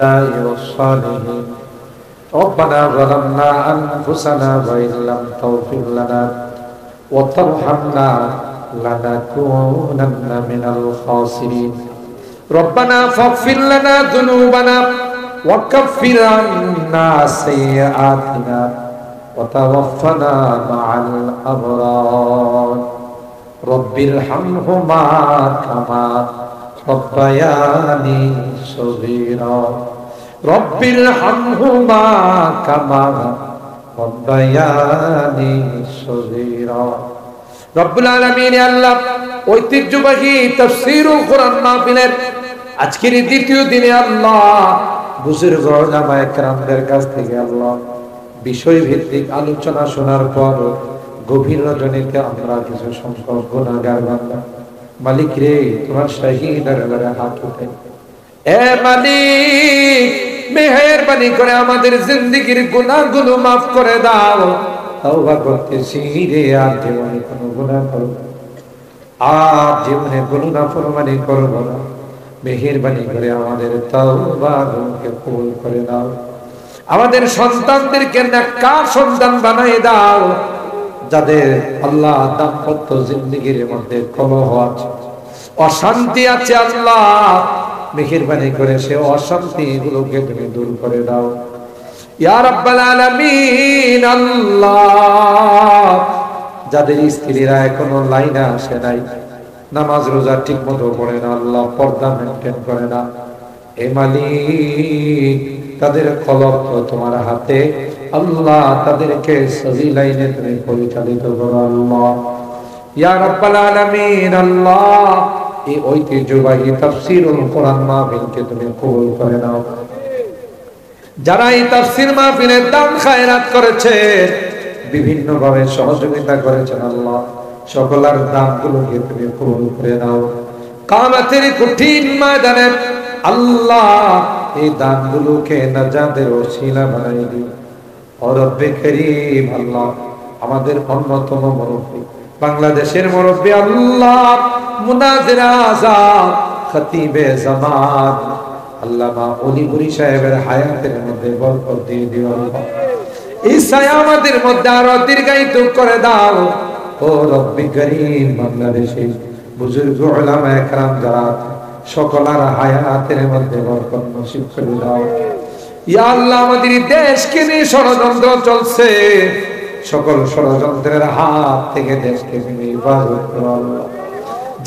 والشهداء والصالحين ربنا ظلمنا أنفسنا وإن لم تغفر لنا وترحمنا لنكونن من الخاسرين ربنا فاغفر لنا ذنوبنا وكفر عنا سيئاتنا وتوفنا مع الأبرار رب ارحمهما كما ربياني صغيرا رب ارحمهما كما ربياني صغيرا রব্বুল আলামিন আল্লাহ ঐতিহ্যবাহী তাফসীরুল কোরআন মাহফিলের আজকের দ্বিতীয় দিনে আল্লাহ বুজুর্গ উলামায়ে কেরামদের কাছ থেকে আল্লাহ বিষয় ভিত্তিক আলোচনা শোনার পর গভীর রজনীতে আমরা কিছু সংখ্যক গুনাহগার বান্দা মালিক রে তোমার শাহী দরবারে হাত উঠাই এ মালিক মেহেরবানি করে আমাদের জিন্দেগীর গুনাহগুলো maaf করে দাও তওবা করতেছি রে আর জীবনে কোনো গুনাহ করব আর জীবনে কোনো নাফরমানি করব না মেহেরবানি করে আমাদের তওবাকে কবুল করে নাও আমাদের সন্তানদেরকে নেককার সন্তান বানিয়ে দাও যাদের আল্লাহ দাম্পত্য জিন্দেগীর মধ্যে কলহ আছে অশান্তি আছে আল্লাহ মেহেরবানি করে সে অশান্তি গুলোকে তুমি দূর করে দাও ইয়া রাব্বাল আলামিন আল্লাহ যাদের স্ত্রীরা এখনো লাইনে আসে নাই নামাজ রোজা ঠিকমতো পড়ে না আল্লাহ পর্দা মেইনটেইন করে না হে মালিক তাদের কলব তো তোমার হাতে আল্লাহ তাদেরকে সহি লাইনে তুমি পরিচালিত করো আল্লাহ ইয়া রাব্বাল আলামিন আল্লাহ এই ঐতিহ্যবাহী তাফসীরুল কোরআন মাহফিলকে তুমি কবুল করে নাও যারা এই তাফসীর মাহফিলের দান খায়রাত করেছে বিভিন্ন ভাবে সহযোগিতা করেছেন আল্লাহ সকলের দানগুলোকে তুমি কবুল করে নাও কিয়ামতের কঠিন ময়দানে আল্লাহ এই দানগুলোকে নাজাতের ওসিলা বানাই দিও ও রব্বে করিম আল্লাহ আমাদের অন্যতম মুরব্বি বাংলাদেশের মুরব্বি আল্লাহ মুনাজির আযাম খতিবে জামান আল্লামা ওলিপুরি সাহেবের হায়াতের মধ্যে বরকত দিয়ে দিও আল্লাহ এই আমাদের মধ্যে আরো দীর্ঘায়িত করে দাও ও রব্বে করিম বাংলাদেশের বুজুর্গ উলামায়ে কেরাম যারা সকলের হায়াতের মধ্যে বরকত নসিব করে দাও ইয়া আল্লাহ আমাদের দেশকে নিয়ে ষড়যন্ত্র চলছে সকল ষড়যন্ত্রের হাত থেকে দেশকে তুমি হেফাজত করো আল্লাহ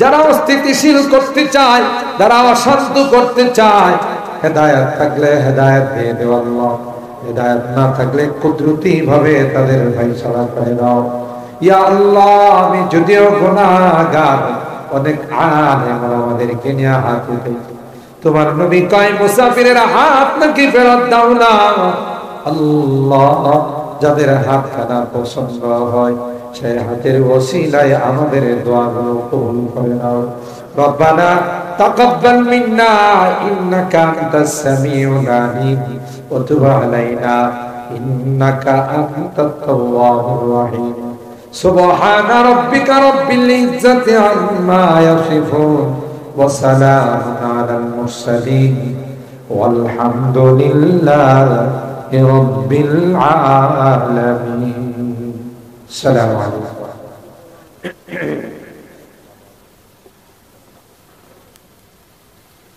যারা অস্থিতিশীল করতে চায় যারা অশান্ত করতে চায় হেদায়েত থাকলে হেদায়েত দিয়ে দাও আল্লাহ হেদায়েত না থাকলে কুদরতি ভাবে তাদের ফয়সালা করে দাও ইয়া আল্লাহ আমি যদিও গুনাহগার অনেক আলেম আমাদেরকে নিয়ে হাত উঠাই তোমার নবী কয় মুসাফিরের হাত নাকি ফেরত দাও না আল্লাহ যাদের হাত খানা পছন্দ হয় সেই হাতের ওসিলায় আমাদের দোয়াগুলো কবুল করে নাও রব্বানা তাকাব্বাল মিন্না ইন্নাকা আনতাস সামিউল আলিম ওয়া তুব আলাইনা ইন্নাকা আনতাত তাওয়াবুর রহিম সুবহানা রাব্বিকা রাব্বিল ইজ্জাতি আম্মা ইয়াসিফুন ওয়া সালামুন আলাল মুরসালিন ওয়াল হামদুলিল্লাহি রাব্বিল আলামিন আসসালামু আলাইকুম